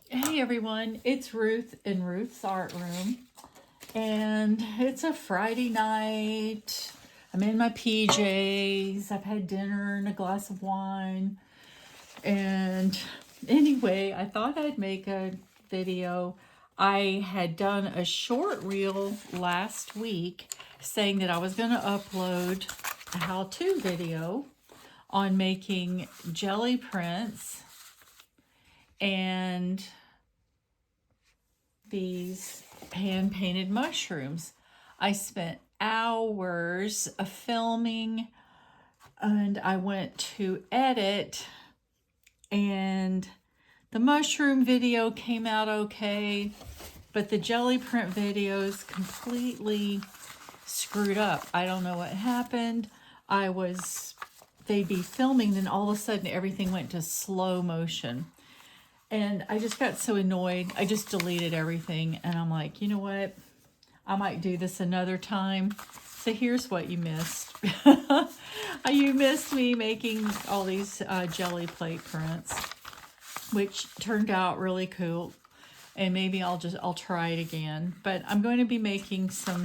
Hey everyone, it's Ruth in Ruth's Art Room, and it's a Friday night. I'm in my PJs. I've had dinner and a glass of wine. And anyway, I thought I'd make a video. I had done a short reel last week saying that I was going to upload a how-to video on making jelly prints and these hand painted mushrooms. I spent hours of filming and I went to edit, and the mushroom video came out okay, but the jelly print videos completely screwed up. I don't know what happened. They'd be filming, then all of a sudden everything went to slow motion. And I just got so annoyed. I just deleted everything. And I'm like, you know what? I might do this another time. So here's what you missed. You missed me making all these jelly plate prints, which turned out really cool. And maybe I'll try it again. But I'm going to be making some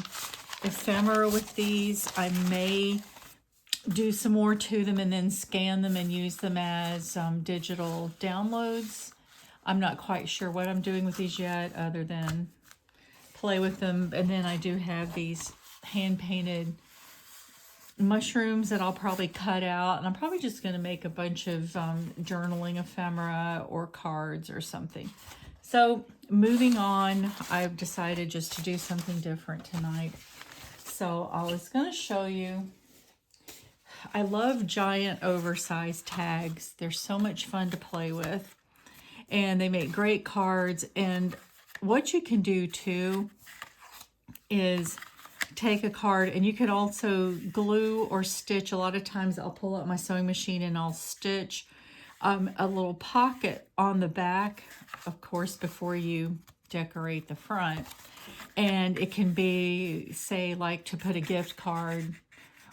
ephemera with these. I may do some more to them and then scan them and use them as digital downloads. I'm not quite sure what I'm doing with these yet other than play with them. And then I do have these hand-painted mushrooms that I'll probably cut out. And I'm probably just going to make a bunch of journaling ephemera or cards or something. So moving on, I've decided just to do something different tonight. So I was going to show you. I love giant oversized tags. They're so much fun to play with. And they make great cards. And what you can do too is take a card, and you could also glue or stitch. A lot of times I'll pull out my sewing machine and I'll stitch a little pocket on the back, of course, before you decorate the front. And it can be, say, like to put a gift card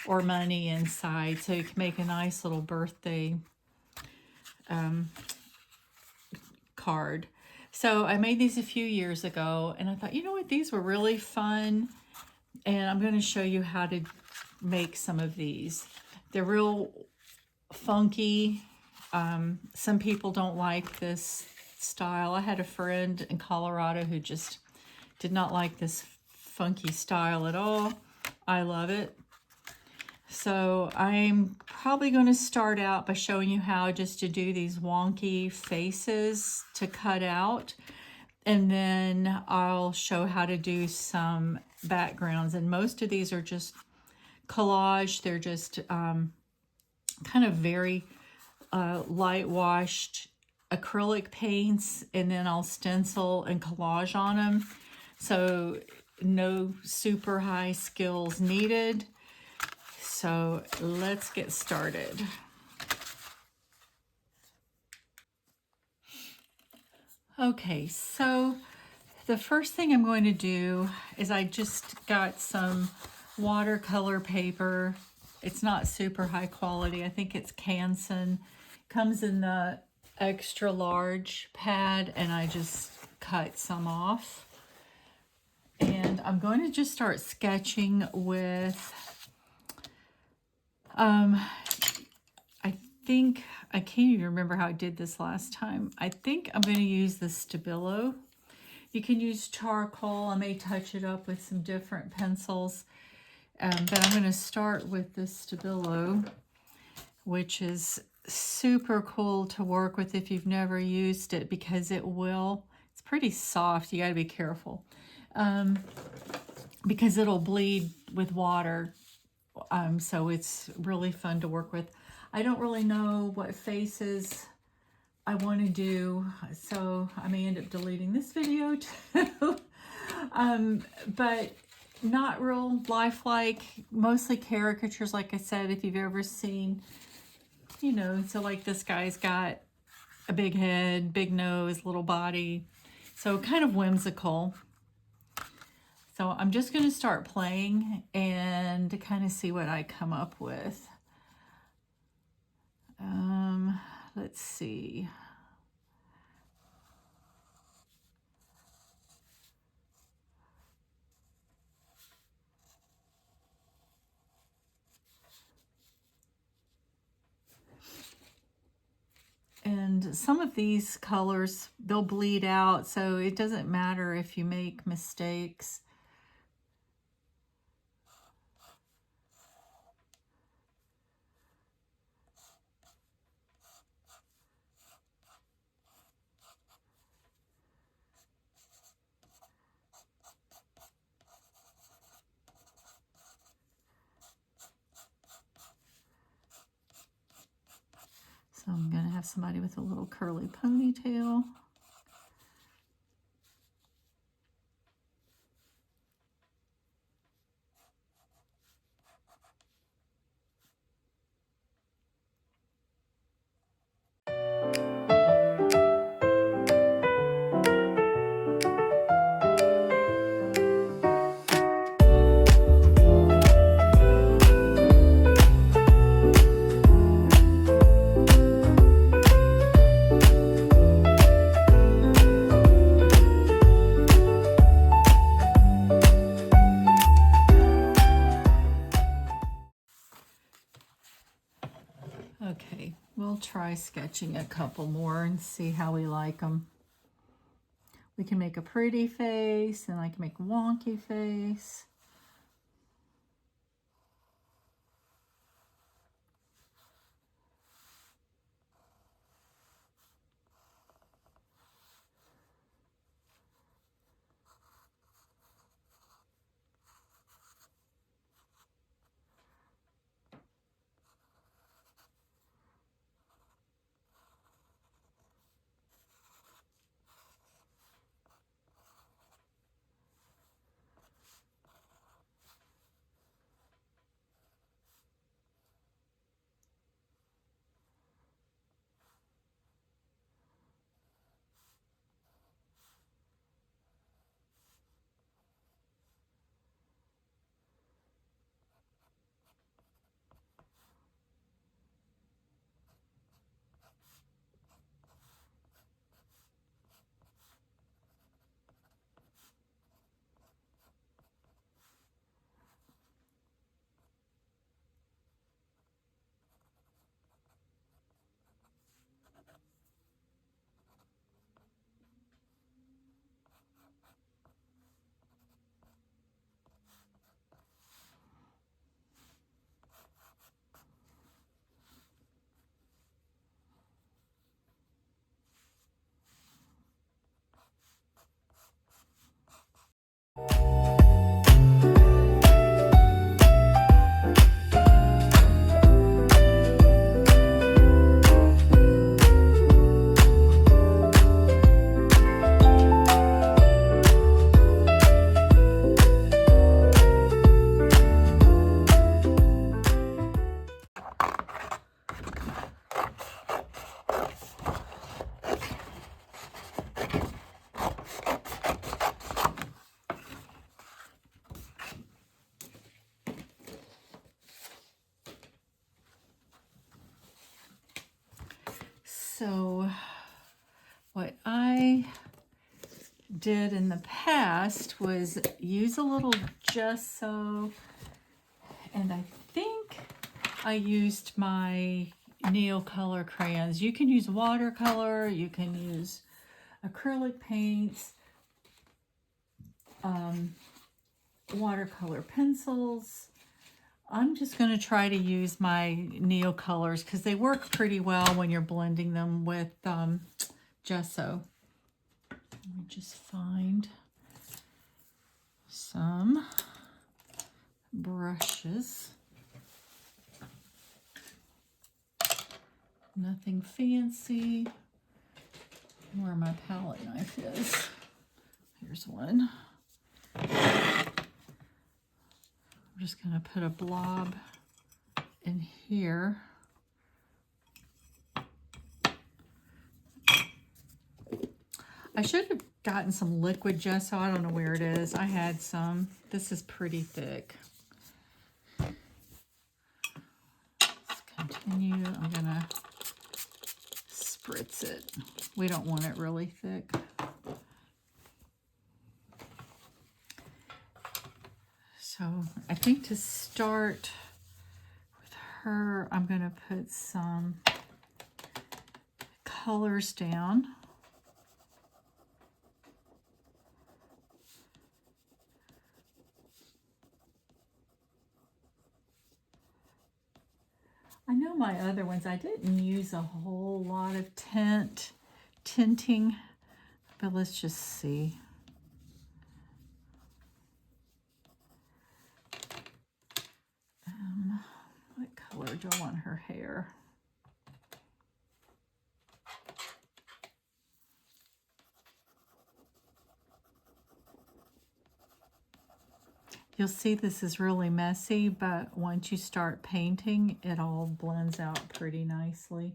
or money inside, so you can make a nice little birthday card. So I made these a few years ago, and I thought, you know what, these were really fun, and I'm going to show you how to make some of these. They're real funky. Some people don't like this style. I had a friend in Colorado who just did not like this funky style at all. I love it. So I'm probably going to start out by showing you how just to do these wonky faces to cut out. And then I'll show how to do some backgrounds. And most of these are just collage. They're just kind of very light washed acrylic paints. And then I'll stencil and collage on them. So no super high skills needed. So let's get started. Okay, so the first thing I'm going to do is I just got some watercolor paper. It's not super high quality. I think it's Canson. Comes in the extra large pad, and I just cut some off. And I'm going to just start sketching with I can't even remember how I did this last time. I think I'm going to use the Stabilo. You can use charcoal. I may touch it up with some different pencils. But I'm going to start with the Stabilo, which is super cool to work with if you've never used it, because it's pretty soft. You got to be careful because it'll bleed with water. So it's really fun to work with. I don't really know what faces I want to do, so I may end up deleting this video too. But not real lifelike, mostly caricatures, like I said, if you've ever seen, so like this guy's got a big head, big nose, little body, so kind of whimsical. So I'm just going to start playing and kind of see what I come up with. Let's see. And some of these colors, they'll bleed out, so it doesn't matter if you make mistakes. So I'm going to have somebody with a little curly ponytail. Okay, we'll try sketching a couple more and see how we like them. We can make a pretty face, and I can make a wonky face. So what I did in the past was use a little gesso, and I think I used my Neocolor crayons. You can use watercolor, you can use acrylic paints, watercolor pencils. I'm just going to try to use my Neocolors because they work pretty well when you're blending them with gesso. Let me just find some brushes. Nothing fancy. Where my palette knife is. Here's one. I'm just going to put a blob in here. I should have gotten some liquid gesso. I don't know where it is. I had some. This is pretty thick. Let's continue. I'm going to spritz it. We don't want it really thick. So I think to start with her, I'm going to put some colors down. I know my other ones, I didn't use a whole lot of tinting, but let's just see. What color do I want her hair? You'll see this is really messy, but once you start painting, it all blends out pretty nicely.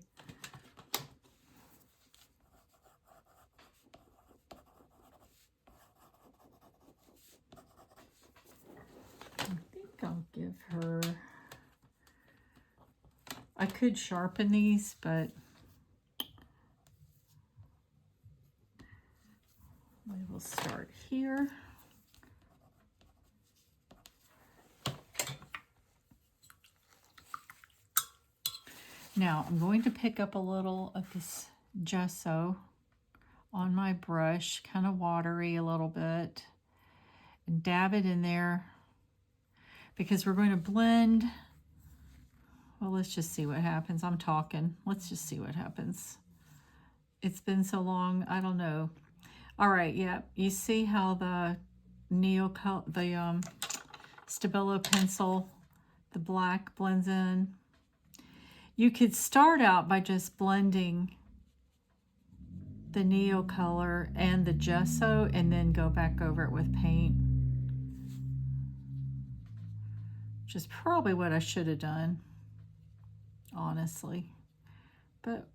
I think I'll give her, I could sharpen these, but we will start here. Now I'm going to pick up a little of this gesso on my brush, kind of watery a little bit, and dab it in there because we're going to blend. Well, let's just see what happens. I'm talking. Let's just see what happens. It's been so long, I don't know. All right, yeah, you see how the Stabilo pencil, the black blends in. You could start out by just blending the Neo color and the gesso and then go back over it with paint. Which is probably what I should have done, honestly. But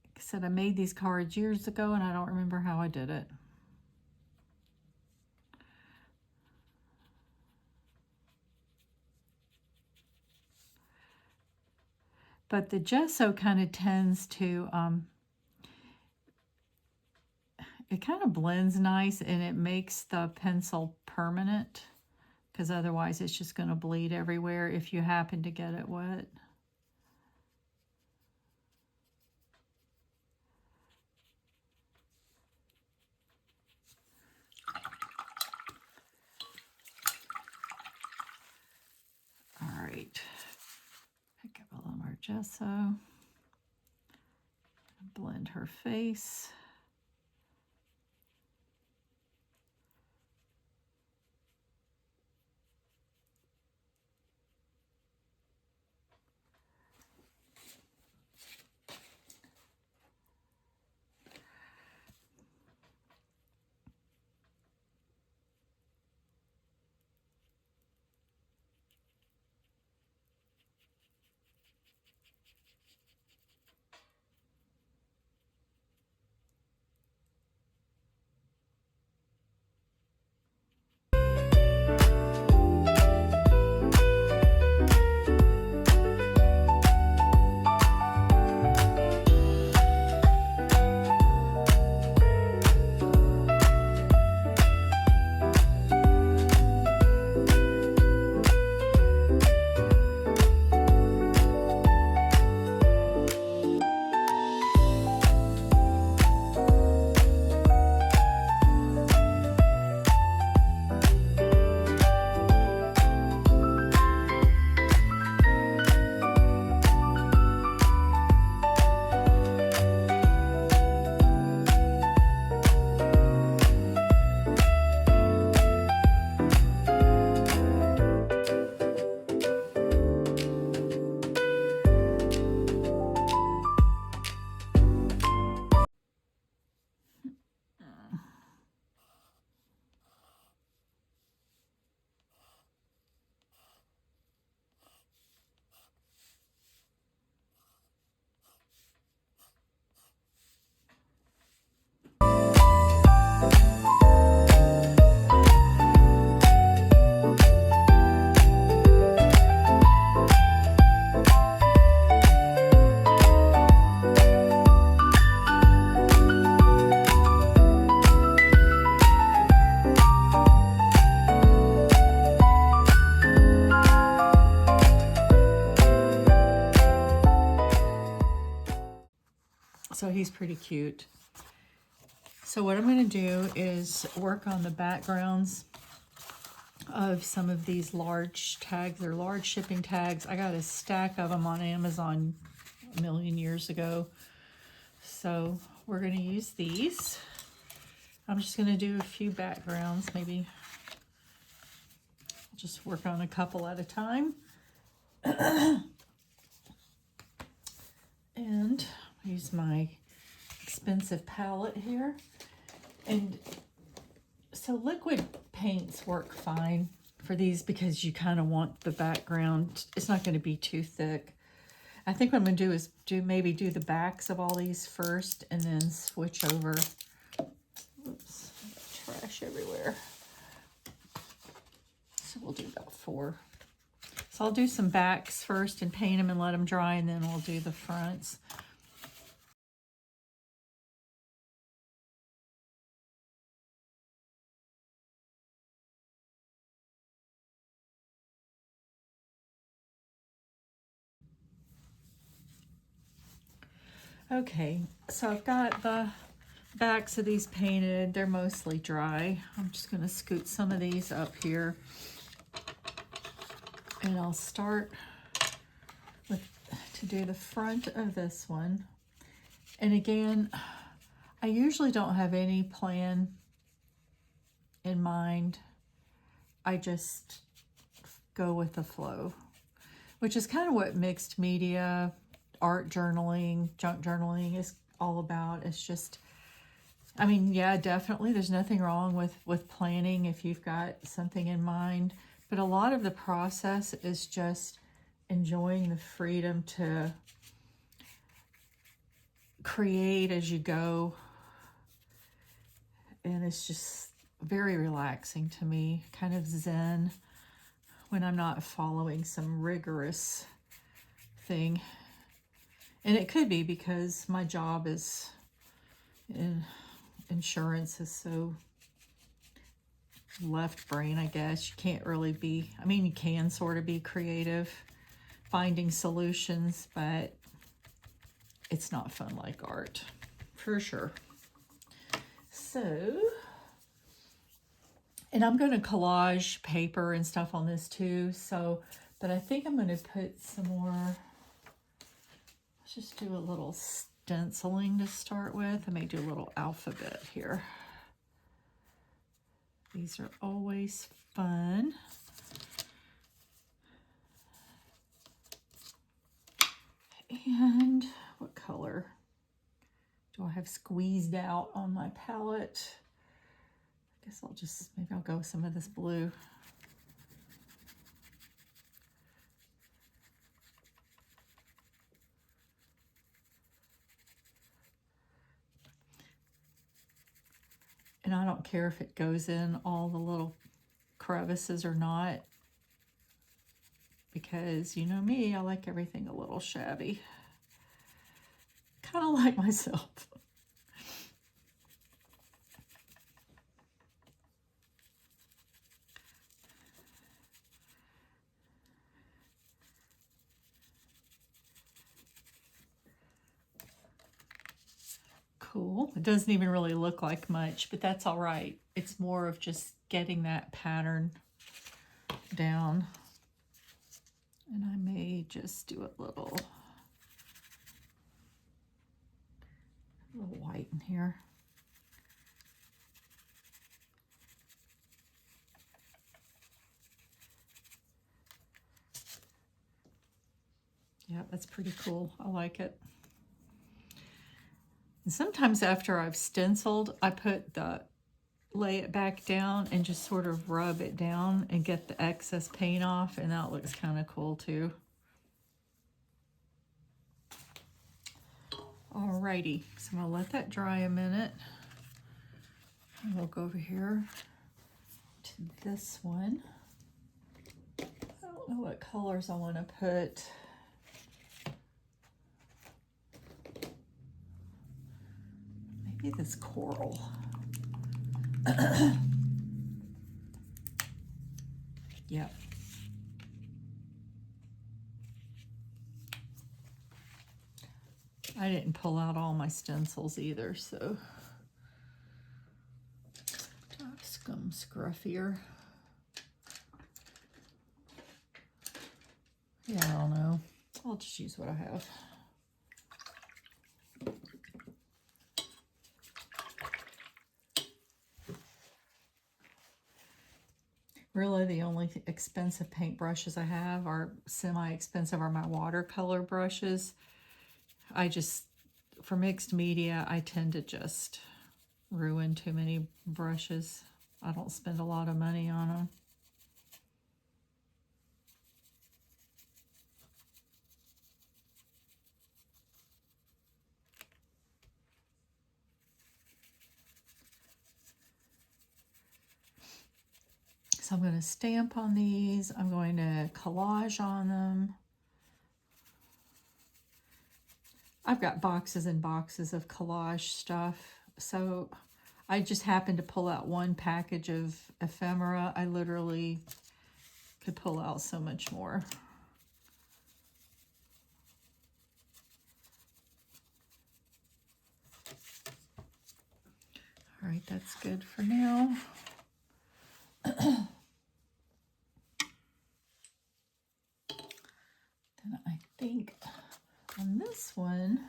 like I said, I made these cards years ago and I don't remember how I did it. But the gesso kind of tends to, it kind of blends nice and it makes the pencil permanent, because otherwise it's just going to bleed everywhere if you happen to get it wet. All right, pick up a little more gesso, blend her face. So he's pretty cute. So what I'm going to do is work on the backgrounds of some of these large tags. They're large shipping tags. I got a stack of them on Amazon a million years ago. So we're going to use these. I'm just going to do a few backgrounds. Maybe I'll just work on a couple at a time. And use my expensive palette here. And so liquid paints work fine for these because you kind of want the background. It's not going to be too thick. I think what I'm going to do is maybe do the backs of all these first and then switch over. Oops, trash everywhere. So we'll do about 4. So I'll do some backs first and paint them and let them dry, and then we'll do the fronts. Okay, so I've got the backs of these painted. They're mostly dry. I'm just going to scoot some of these up here. And I'll start to do the front of this one. And again, I usually don't have any plan in mind. I just go with the flow, which is kind of what mixed media, art journaling, junk journaling is all about. It's just, I mean, yeah, definitely there's nothing wrong with planning if you've got something in mind, but a lot of the process is just enjoying the freedom to create as you go. And it's just very relaxing to me, kind of zen when I'm not following some rigorous thing. And it could be because my job is in insurance is so left brain, I guess. You can't really be, I mean, you can sort of be creative, finding solutions, but it's not fun like art, for sure. So, and I'm going to collage paper and stuff on this too. So, but I think I'm going to put some more, let's just do a little stenciling to start with. I may do a little alphabet here. These are always fun. And what color do I have squeezed out on my palette? I guess maybe I'll go with some of this blue. And I don't care if it goes in all the little crevices or not, because you know me, I like everything a little shabby. Kind of like myself. Cool. It doesn't even really look like much, but that's all right. It's more of just getting that pattern down. And I may just do a little white in here. Yeah, that's pretty cool. I like it. And sometimes after I've stenciled, I lay it back down and just sort of rub it down and get the excess paint off, and that looks kind of cool too. Alrighty, so I'm gonna let that dry a minute. And we'll go over here to this one. I don't know what colors I want to put. Maybe this coral. Yep. I didn't pull out all my stencils either, so. Scum scruffier. Yeah, I don't know. I'll just use what I have. Really, the only expensive paintbrushes I have are semi-expensive are my watercolor brushes. For mixed media, I tend to just ruin too many brushes. I don't spend a lot of money on them. So I'm going to stamp on these. I'm going to collage on them. I've got boxes and boxes of collage stuff. So I just happened to pull out one package of ephemera. I literally could pull out so much more. All right, that's good for now. Then I think on this one,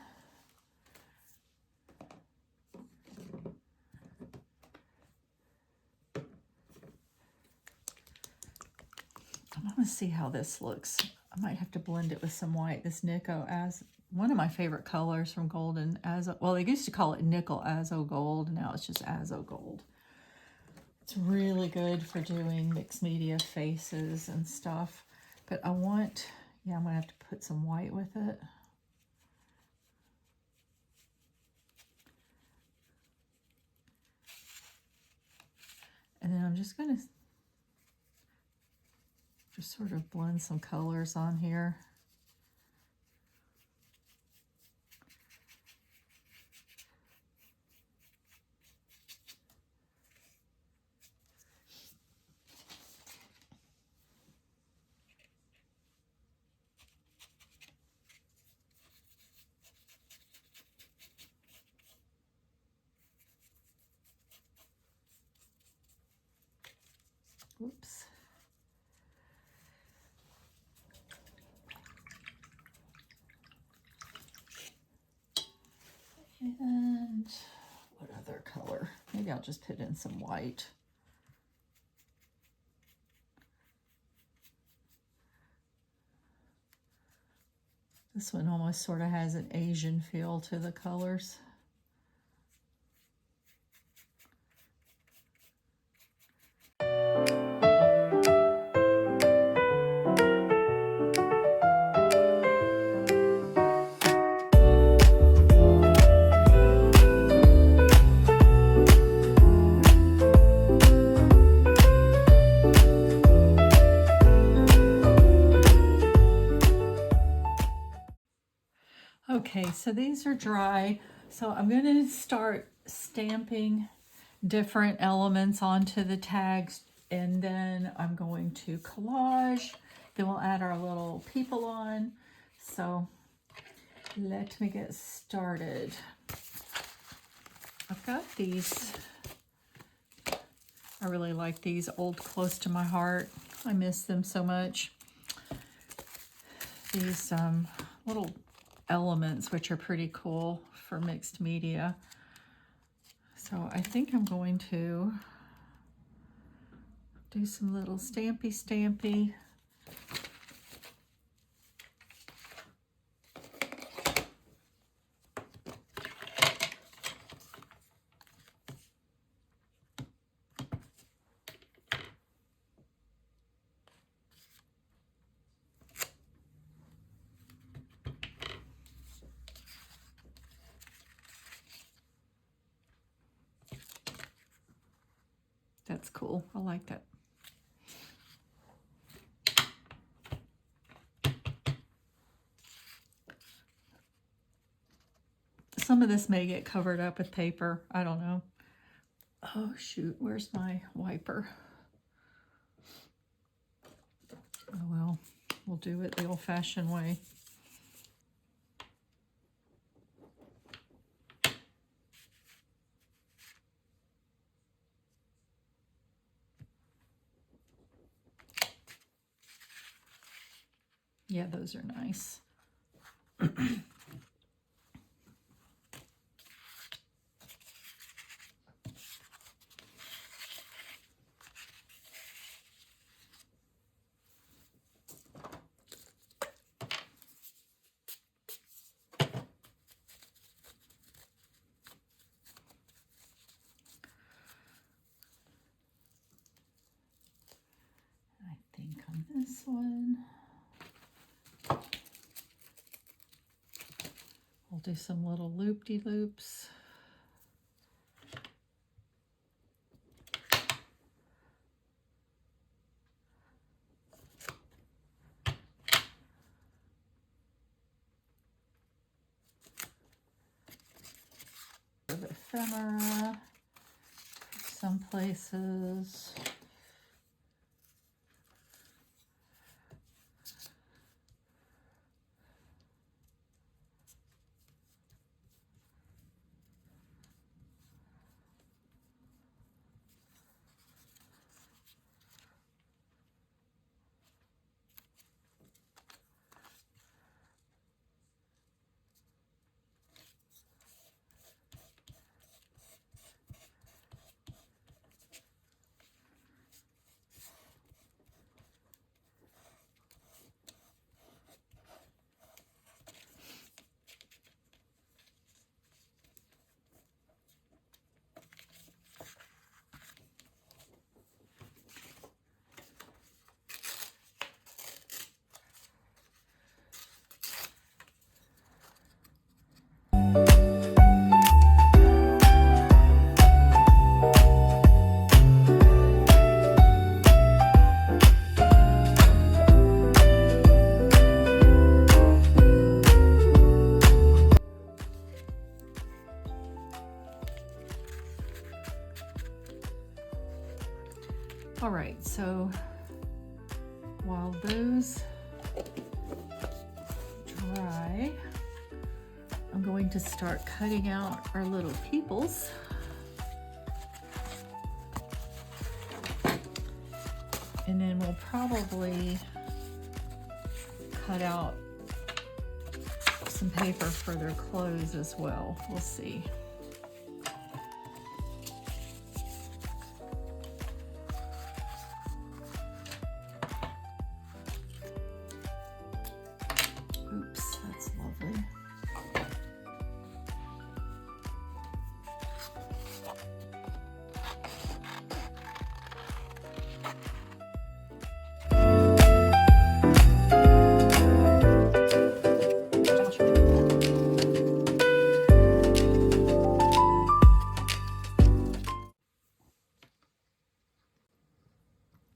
I want to see how this looks. I might have to blend it with some white. This Nico as one of my favorite colors from Golden Azo. Well, they used to call it Nickel Azo Gold. Now it's just Azo Gold. It's really good for doing mixed media faces and stuff. But I want, yeah, I'm going to have to put some white with it. And then I'm just going to just sort of blend some colors on here. Oops. And what other color? Maybe I'll just put in some white. This one almost sort of has an Asian feel to the colors. Okay, so these are dry. So I'm going to start stamping different elements onto the tags, and then I'm going to collage. Then we'll add our little people on. So let me get started. I've got these. I really like these, old close to my heart. I miss them so much. These little elements, which are pretty cool for mixed media. So I think I'm going to do some little stampy. That's cool. I like that. Some of this may get covered up with paper. I don't know. Oh, shoot. Where's my wiper? Oh, well. We'll do it the old-fashioned way. Yeah, those are nice. I think on this one, we'll do some little loop-de-loops. Ephemera, some places. All right, so while those dry, I'm going to start cutting out our little peoples. And then we'll probably cut out some paper for their clothes as well. We'll see. Oops, that's lovely.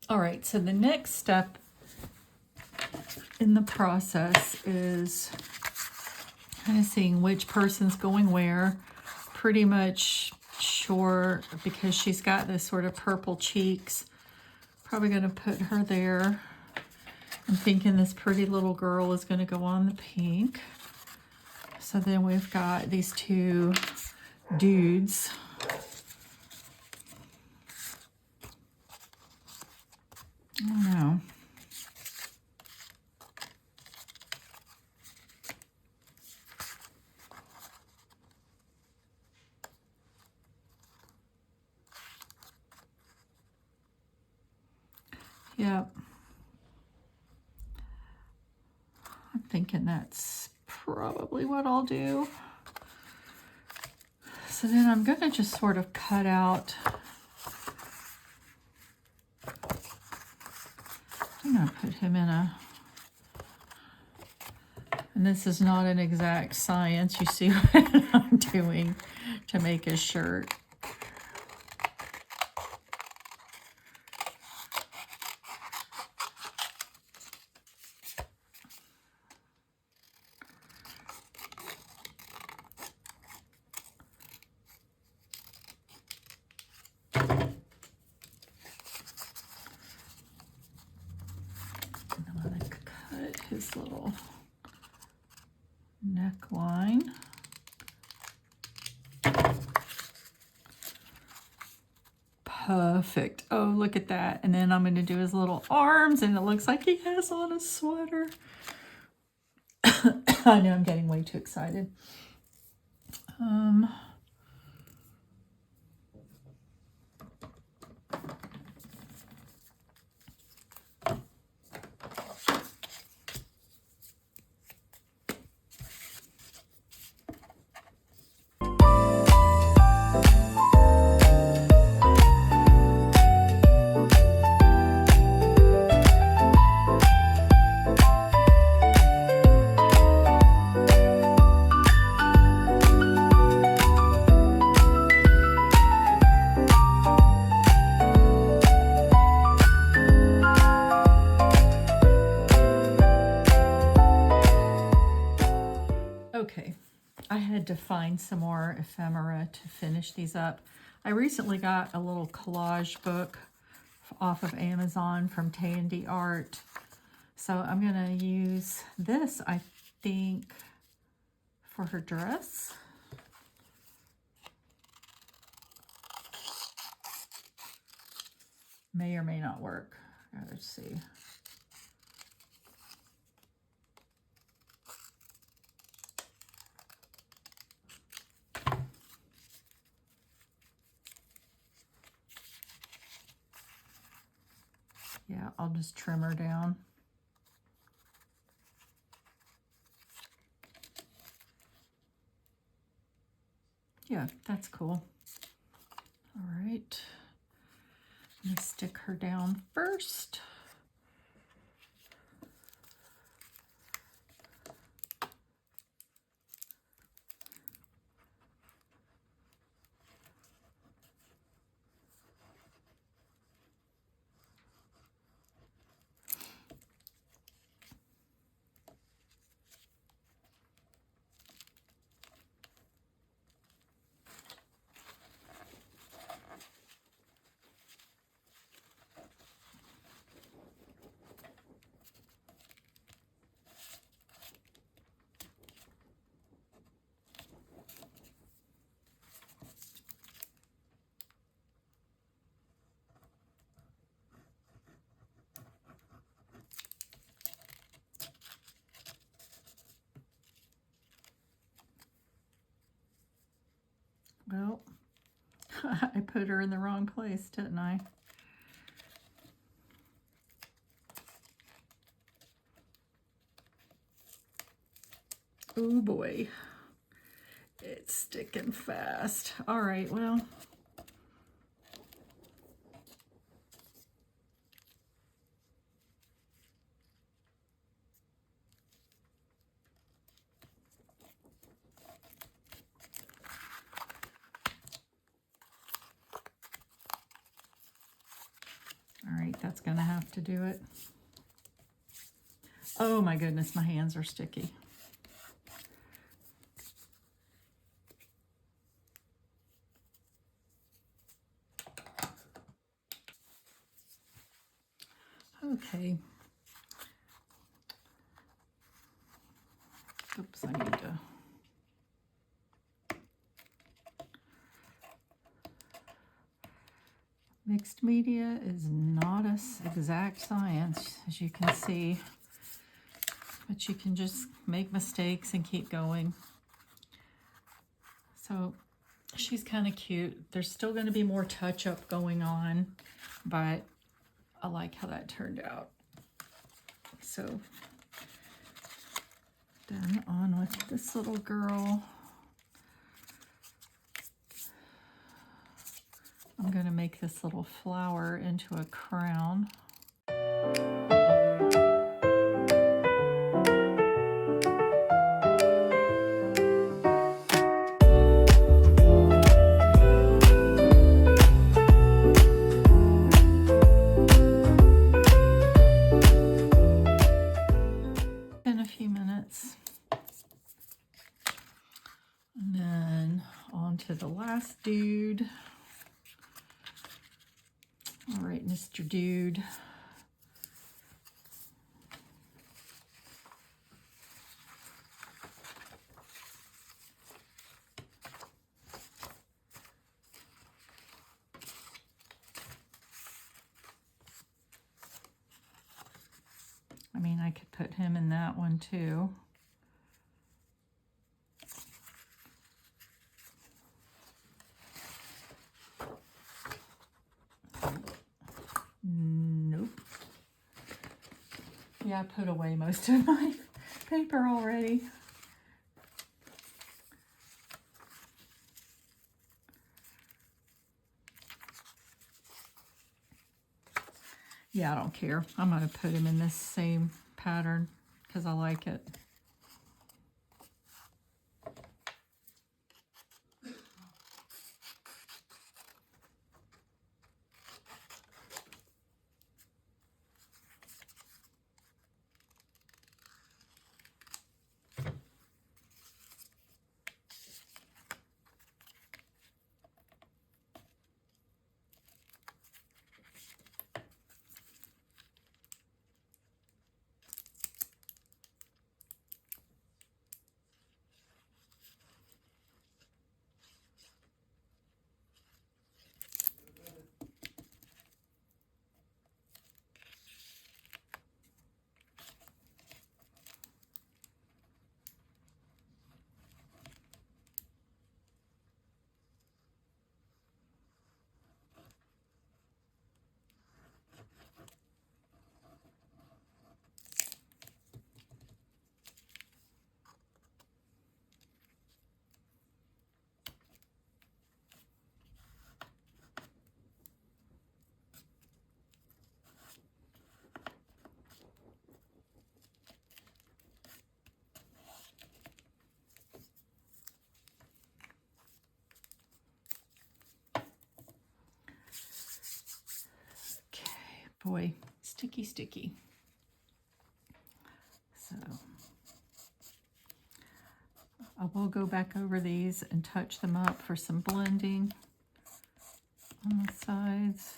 All right, so the next step in the process is kind of seeing which person's going where. Pretty much sure, because she's got this sort of purple cheeks, probably going to put her there. I'm thinking this pretty little girl is going to go on the pink. So then we've got these two dudes. I don't know. Yep. I'm thinking that's probably what I'll do. So then I'm going to just sort of cut out. I'm going to put him in a, and this is not an exact science, you see what I'm doing to make his shirt. His little neckline. Perfect. Oh, look at that. And then I'm going to do his little arms, and it looks like he has on a sweater. I know I'm getting way too excited. Okay, I had to find some more ephemera to finish these up. I recently got a little collage book off of Amazon from Tandy Art. So I'm going to use this, I think, for her dress. May or may not work. Let's see. Yeah, I'll just trim her down. Yeah, that's cool. All right. Let me stick her down first. Well, I put her in the wrong place, didn't I? Oh boy, it's sticking fast. All right, well. All right, that's gonna have to do it. Oh my goodness, my hands are sticky. Okay. Oops, I need to. Mixed media is not an exact science, as you can see, but you can just make mistakes and keep going. So she's kind of cute. There's still going to be more touch-up going on, but I like how that turned out. So done on with this little girl. I'm going to make this little flower into a crown. In a few minutes. And then on to the last dude. All right, Mr. Dude. I mean, I could put him in that one too. Yeah, I put away most of my paper already. Yeah, I don't care. I'm going to put them in this same pattern because I like it. Boy, sticky, sticky. So I will go back over these and touch them up for some blending on the sides.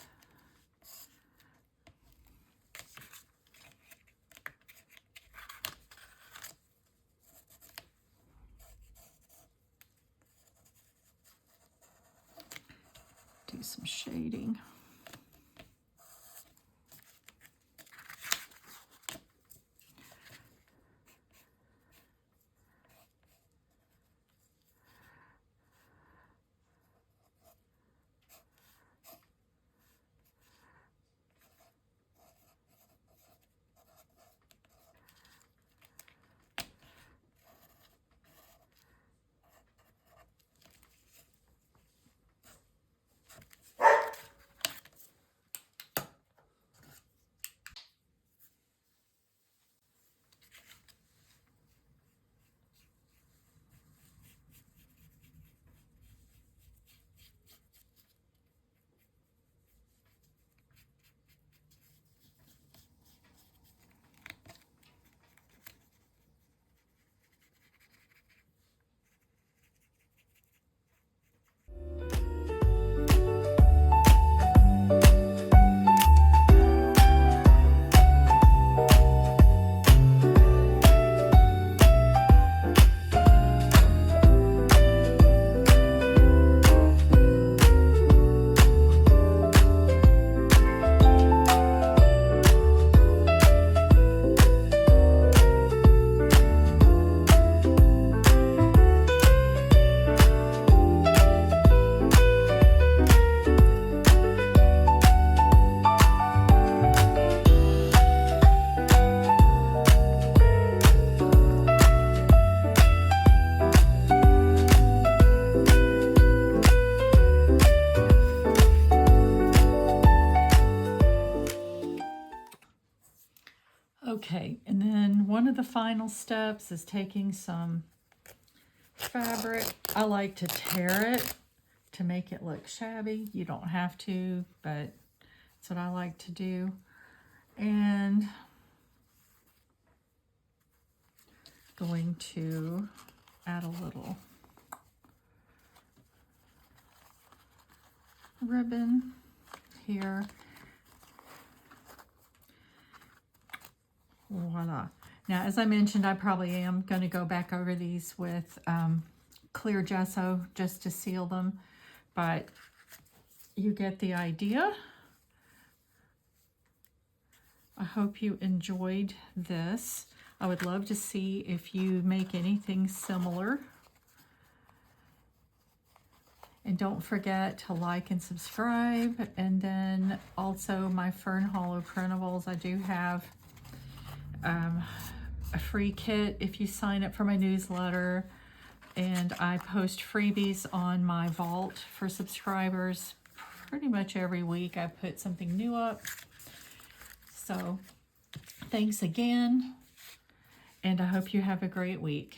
Do some shading. Okay, and then one of the final steps is taking some fabric. I like to tear it to make it look shabby. You don't have to, but that's what I like to do. And going to add a little ribbon here. Voila. Now, as I mentioned, I probably am going to go back over these with clear gesso just to seal them, but you get the idea. I hope you enjoyed this. I would love to see if you make anything similar. And don't forget to like and subscribe. And then also my Fern Hollow printables. I do have a free kit if you sign up for my newsletter, and I post freebies on my vault for subscribers pretty much every week. I put something new up. So thanks again, and I hope you have a great week.